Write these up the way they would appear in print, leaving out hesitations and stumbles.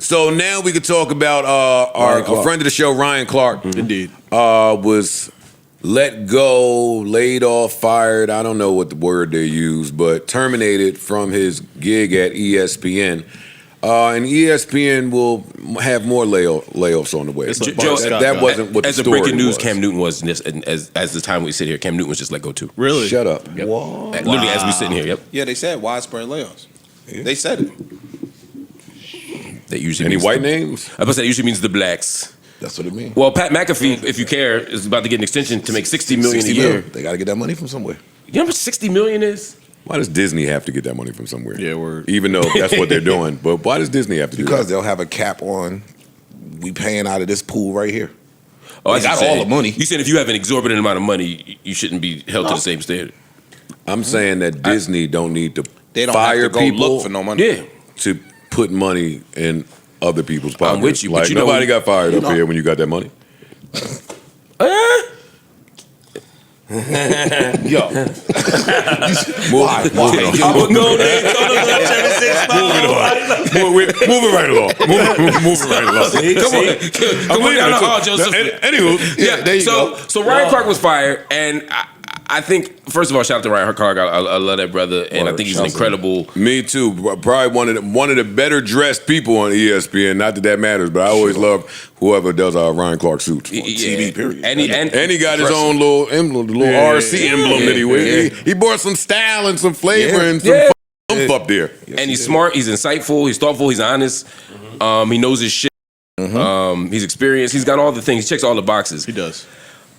So now we could talk about our friend of the show, Ryan Clark. Indeed. Was let go, laid off, fired. I don't know what the word they use, but terminated from his gig at ESPN. And ESPN will have more layoffs on the way. Joe, that wasn't what the as a story breaking news, was. Cam Newton was, as the time we sit here, Cam Newton was just let go too. Really? Shut up. Yep. Literally as we sitting here, yep. Yeah, they said widespread layoffs. They said it. That usually Any means white names? I must say that usually means the blacks. That's what it means. Well, Pat McAfee, if you care, is about to get an extension to make $60 million a year. They got to get that money from somewhere. You know how much $60 million is? Why does Disney have to get that money from somewhere? Yeah, word. Even though that's what they're doing. But why does Disney have to do that? Because they'll have a cap on, we paying out of this pool right here. Oh, They got all the money. You said if you have an exorbitant amount of money, you shouldn't be held to the same standard. I'm saying that Disney don't need to They don't fire have to go people look for no money. Yeah. to put money in other people's pockets. I'm with you, but Like, you know- nobody got fired up here when you got that money. Yo. Why? Moving right along. Moving right along. Come on down the hall, Joseph. Anywho, Yeah, there you go. So Ryan Clark was fired, and I think, first of all, shout out to Ryan Clark. I love that brother, and I think he's an incredible. me too. Probably one of the better dressed people on ESPN. Not that that matters, but I always love whoever does our Ryan Clark suits. TV, period. And And he got his own little emblem, the little RC emblem that he wears. He brought some style and some flavor and some oomph up there. and he's smart, he's insightful, he's thoughtful, he's honest. He knows his shit. He's experienced. He's got all the things. He checks all the boxes. He does.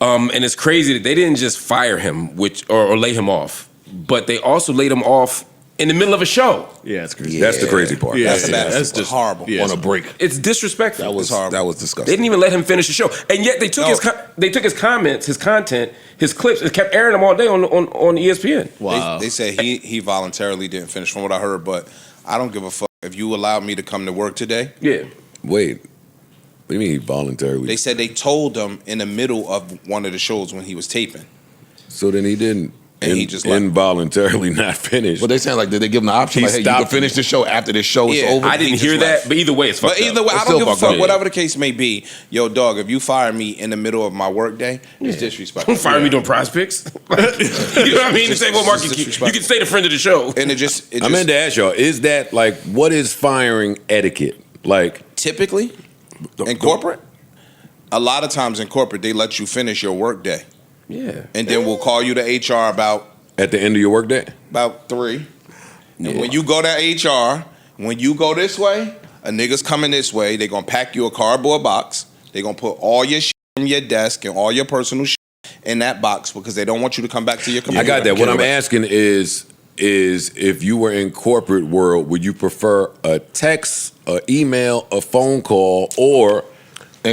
And it's crazy that they didn't just fire him, or lay him off, but they also laid him off in the middle of a show. Yeah, it's crazy. That's the crazy part. Yeah, That's just horrible. Yeah, On a break. It's disrespectful. That was They disgusting. didn't even let him finish the show, and yet they took his comments, his content, his clips, and kept airing them all day on ESPN. Wow. They said he voluntarily didn't finish, from what I heard, but I don't give a fuck. If you allowed me to come to work today, Yeah. Wait. What do you mean he voluntarily? they said they told him in the middle of one of the shows when he was taping. So then he didn't And he just left. involuntarily not finish. But they saying like, did they give him the option? He Like, hey, you stopped. can finish the show after this show is Yeah, over? I didn't just hear that, left. but either way, it's fucked But either way, It's I still don't give a fucked fuck. up. Whatever the case may be, yo, dog, if you fire me in the middle of my workday, it's disrespectful. Don't fire me doing prize picks. You know what I mean? The same old market. You can stay the friend of the show. And it I meant to ask y'all, is that like, what is firing etiquette? Like, typically in corporate, a lot of times in corporate, they let you finish your workday, Yeah. and then we'll call you to HR about at the end of your workday? 3. And when you go to HR, when you go this way, a nigga's coming this way. They gonna pack you a cardboard box. They gonna put all your shit in your desk and all your personal shit in that box because they don't want you to come back to your computer. I got that. What I'm asking is if you were in corporate world, would you prefer a text, an email, a phone call, or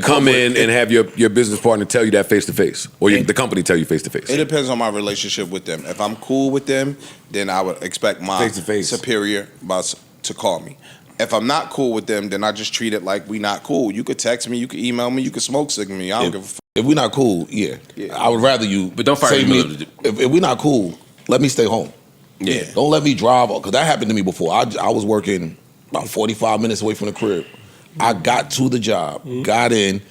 come in and have your business partner tell you that face to face, or the company tell you face to face? It depends on my relationship with them. If I'm cool with them, then I would expect my Face-to-face. superior boss to call me. If I'm not cool with them, then I just treat it like we not cool. You could text me, you could email me, you could smoke signal me. I don't give a fuck. If we're not cool, yeah. I would rather you. But don't fire save me. me. If we're not cool, let me stay home. Yeah. Don't let me drive, because that happened to me before. I was working about 45 minutes away from the crib. I got to the job, got in,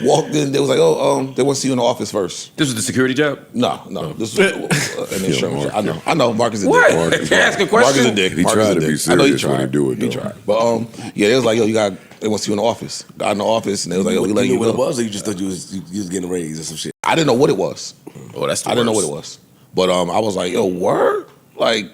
walked in. They was like, they want to see you in the office first. This was the security job? No. This was an insurance. I know. Marcus is a What? dick. Marcus, You're asking Marcus questions? is a dick. He Marcus tried is a to be dick. I know he serious when tried. he do it, He though. tried. But yeah, they was like, yo, they want to see you in the office. Got in the office, and they was like, yo, we letting You you knew what go. it was, or you just thought you was getting a raise or some shit? I didn't know what it was. Oh, that's the I didn't know what worst. it was. But I was like, yo, word? Like,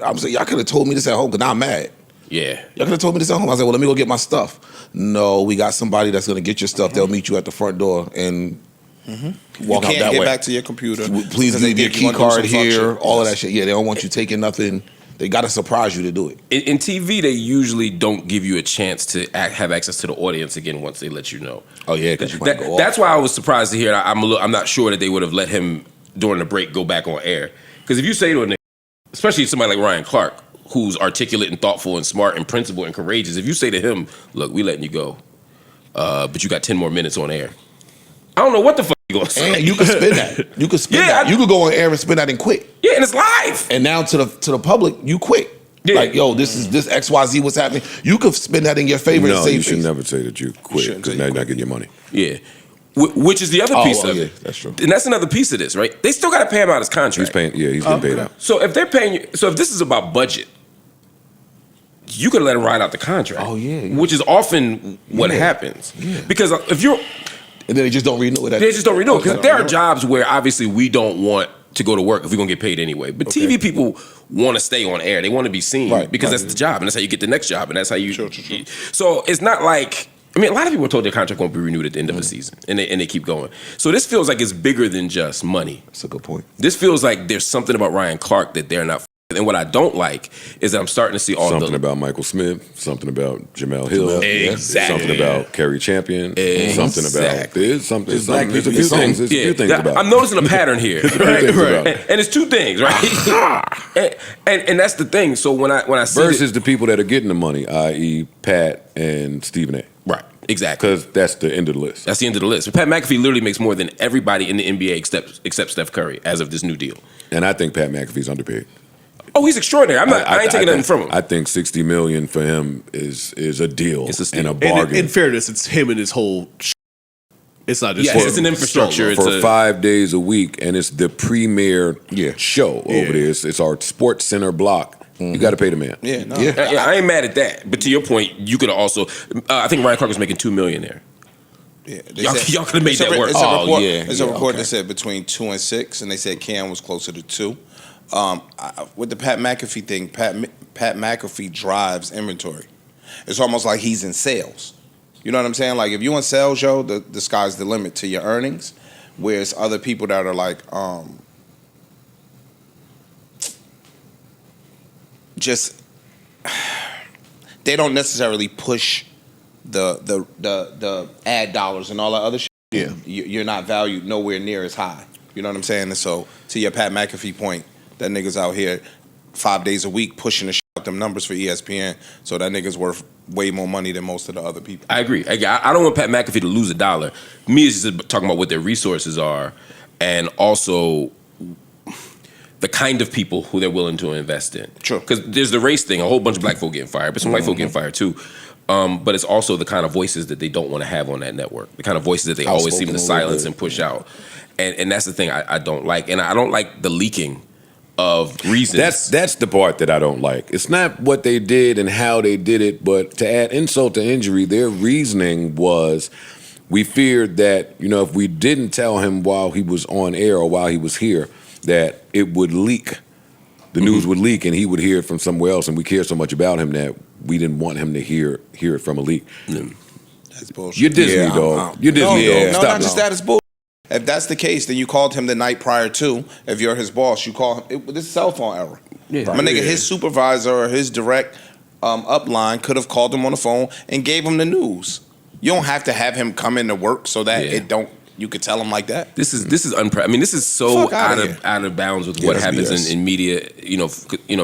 I'm saying, y'all could have told me this at home, because now I'm mad. Yeah. Y'all could have told me this at home. I said, well, let me go get my stuff. No, we got somebody that's going to get your stuff. They'll meet you at the front door and walk out You can't that get way. back to your computer. Please because they leave your think you key gonna do card some fuck here, shit. all of Yes. that shit. Yeah, they don't want you taking nothing. They got to surprise you to do it. In TV, they usually don't give you a chance to have access to the audience again once they let you know. Oh, yeah, because you might go off. That's why I was surprised to hear. I'm not sure that they would have let him during the break go back on air. Because if you say to a nigga, especially somebody like Ryan Clark, who's articulate and thoughtful and smart and principled and courageous, if you say to him, "Look, we letting you go, but you got 10 more minutes on air," I don't know what the fuck you gonna say. And you could spin that. You could spin Yeah, that. You could go on air and spin that and quit. Yeah, and it's live. And now to the public, you quit. Yeah. Like, yo, this XYZ what's happening. You could spin that in your favor and No, save you should face. never say that you quit shouldn't because say now you you're not quit. getting your money. Yeah. Which is the other piece of it. That's true. And that's another piece of this, right? They still got to pay him out his contract. He's paying. Yeah, he's getting paid out. So if they're paying you, so if this is about budget, you could let him ride out the contract. Oh, yeah. Which is often what Yeah. happens. Yeah. Because if you're, And then they just don't renew it. they just don't renew. Because there are jobs where obviously we don't want to go to work if we're gonna get paid anyway. But TV people want to stay on air. They want to be seen because that's the job, and that's how you get the next job, and that's how you. So it's not like. I mean, a lot of people are told their contract won't be renewed at the end of the season, and they keep going. So this feels like it's bigger than just money. That's a good point. This feels like there's something about Ryan Clark that they're not. And what I don't like is that I'm starting to see all Something the about Michael Smith, something about Jamel Hill, Exactly. something about Kerry Champion, something about there's a few things. There's a few things about. I'm noticing a pattern here, right? things about it. And it's two things, right? and that's the thing. So when I see Versus the people that are getting the money, i.e., Pat and Stephen A. right, exactly. Because that's the end of the list. That's the end of the list. Pat McAfee literally makes more than everybody in the NBA except Steph Curry as of this new deal. And I think Pat McAfee's underpaid. Oh, he's extraordinary. I ain't taking nothing from him. I think $60 million for him is a deal It's a steal. and a And bargain. in fairness, it's him and his whole. It's not just. Yes, it's an infrastructure. for It's 5 days a week, and it's the premier show over there. It's our Sports Center block. You got to pay the man. Yeah, no. I ain't mad at that. But to your point, you could have also. I think Ryan Clark was making $2 million there. Yeah, Y'all could have made that work. There's a report that said between 2 and 6, and they said Cam was closer to 2. With the Pat McAfee thing, Pat McAfee drives inventory. It's almost like he's in sales. You know what I'm saying? Like if you in sales, yo, the sky's the limit to your earnings. Whereas other people that are like, just they don't necessarily push the ad dollars and all that other shit. Yeah. You're not valued nowhere near as high. You know what I'm saying? And so to your Pat McAfee point, that nigga's out here 5 days a week pushing the shit out them numbers for ESPN. So that nigga's worth way more money than most of the other people. I agree. I don't want Pat McAfee to lose a dollar. Me, it's just talking about what their resources are and also the kind of people who they're willing to invest in. True. Because there's the race thing. A whole bunch of black folk getting fired, but some white folk getting fired too. But it's also the kind of voices that they don't want to have on that network. The kind of voices that they always seem to silence and push out. And that's the thing I don't like. And I don't like the leaking of reasons. That's the part that I don't like. It's not what they did and how they did it, but to add insult to injury, their reasoning was we feared that, if we didn't tell him while he was on air or while he was here, that it would leak. The news would leak and he would hear it from somewhere else, and we care so much about him that we didn't want him to hear it from a leak. That's bullshit. You're Disney, dog. You're Disney, dog. No, Stop not just now. that. It's bullshit. If that's the case, then you called him the night prior to. If you're his boss, you call him. This is cell phone error. My nigga, his supervisor or his direct upline could have called him on the phone and gave him the news. You don't have to have him come into work so that you could tell him like that. This is I mean, this is so Fuck outta out of bounds with what that's happens BS. in media.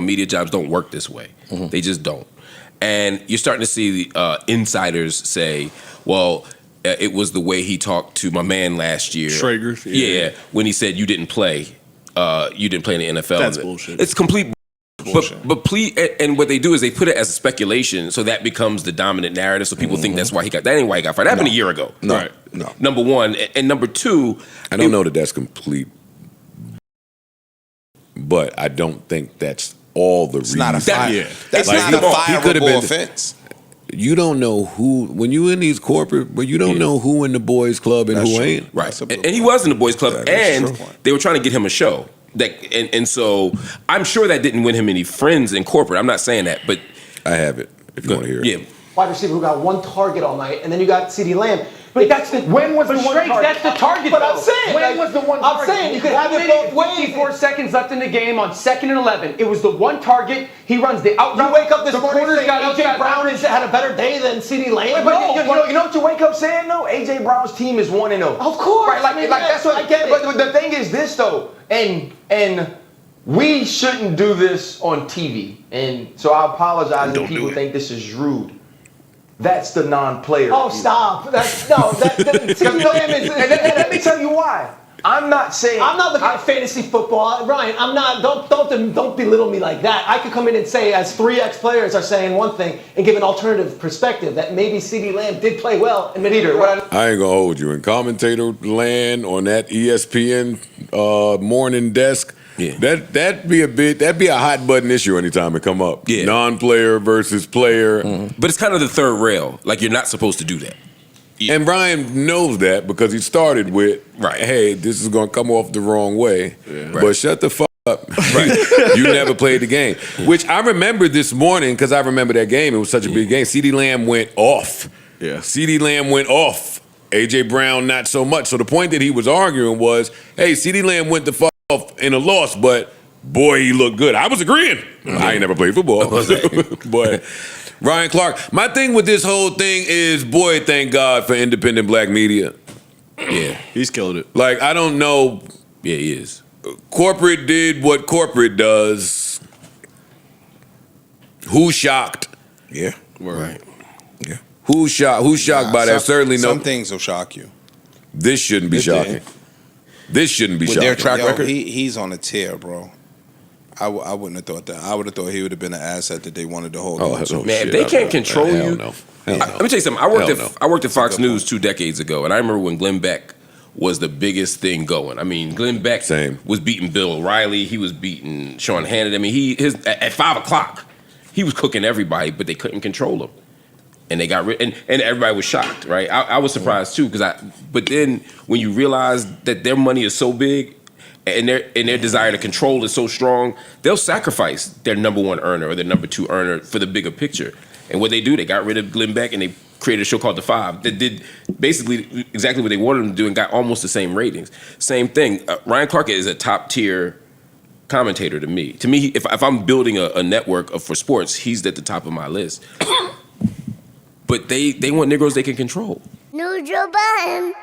Media jobs don't work this way. They just don't. And you're starting to see the insiders say, well, it was the way he talked to my man last year. Schrager, Yeah, when he said you didn't play in the NFL. That's bullshit. It's complete bullshit. But please, and what they do is they put it as a speculation, so that becomes the dominant narrative. So people think that's why he got. That ain't why he got fired. That happened a year ago. No. Number one, and number two, I don't know that that's complete, but I don't think that's all the reason. Not a fire. Yeah. That's Like, not a he could have fireable been- offense. You don't know who when you in these corporate, but you don't know who in the boys club and That's who true. ain't. right? And he was in the boys club, and they were trying to get him a show. And so I'm sure that didn't win him any friends in corporate. I'm not saying that, but I have it if you want to hear it. yeah. Wide receiver who got one target all night, and then you got CeeDee Lamb. But that's the when was the one Straight, target? that's the target. But though. I'm saying, when was the one target? I'm saying you could have it both ways. 54 seconds left in the game on 2nd and 11. It was the one target. He runs the out. You wake up this the morning corners saying got AJ outside. Brown had a better day than CeeDee Lamb. But you know what you wake up saying though? AJ Brown's team is 1-0. Of course. Right? Like that's what I get it. But the thing is this though, and we shouldn't do this on TV. And so I apologize if people think this is rude. That's the non-player. Oh, stop. CeeDee Lamb is. And let me tell you why. I'm not saying. I'm not looking at fantasy football, Ryan. I'm not. Don't belittle me like that. I could come in and say, as 3 ex-players are saying one thing, and give an alternative perspective that maybe CeeDee Lamb did play well. And Peter, what I ain't gonna hold you in commentator land on that ESPN morning desk. Yeah. That'd be a hot button issue anytime it come up. Yeah. Non-player versus player. But it's kind of the third rail. Like, you're not supposed to do that. And Brian knows that because he started with, hey, this is going to come off the wrong way. Yeah. But shut the fuck up. Right. You never played the game. Which I remember this morning because I remember that game. It was such a big game. CeeDee Lamb went off. Yeah. CeeDee Lamb went off. A.J. Brown, not so much. So the point that he was arguing was, hey, CeeDee Lamb went the fuck off in a loss, but boy, he looked good. I was agreeing. I ain't never played football. But Ryan Clark, my thing with this whole thing is, boy, thank God for independent black media. Yeah. He's killed it. Like, I don't know. Yeah, he is. Corporate did what corporate does. Who's shocked? Yeah. Right. Yeah. Who's shocked by that? Certainly no. Some things will shock you. This shouldn't be shocking. This shouldn't be With shocking. their track record? He's on a tear, bro. I wouldn't have thought that. I would have thought he would have been an asset that they wanted to hold on to. Man, if they can't control hell you. No. Let me tell you something. I worked at Fox News 2 decades ago, and I remember when Glenn Beck was the biggest thing going. I mean, Glenn Beck was beating Bill O'Reilly. He was beating Sean Hannity. I mean, at 5 o'clock, he was cooking everybody, but they couldn't control him. And they got rid, and everybody was shocked, right? I was surprised too, but then when you realize that their money is so big, and their desire to control is so strong, they'll sacrifice their number 1 earner or their number 2 earner for the bigger picture. And what they do, they got rid of Glenn Beck and they created a show called The Five that did basically exactly what they wanted them to do and got almost the same ratings. Same thing. Ryan Clark is a top tier commentator to me. To me, if I'm building a network for sports, he's at the top of my list. But they want Negroes they can control. New Joe Budden.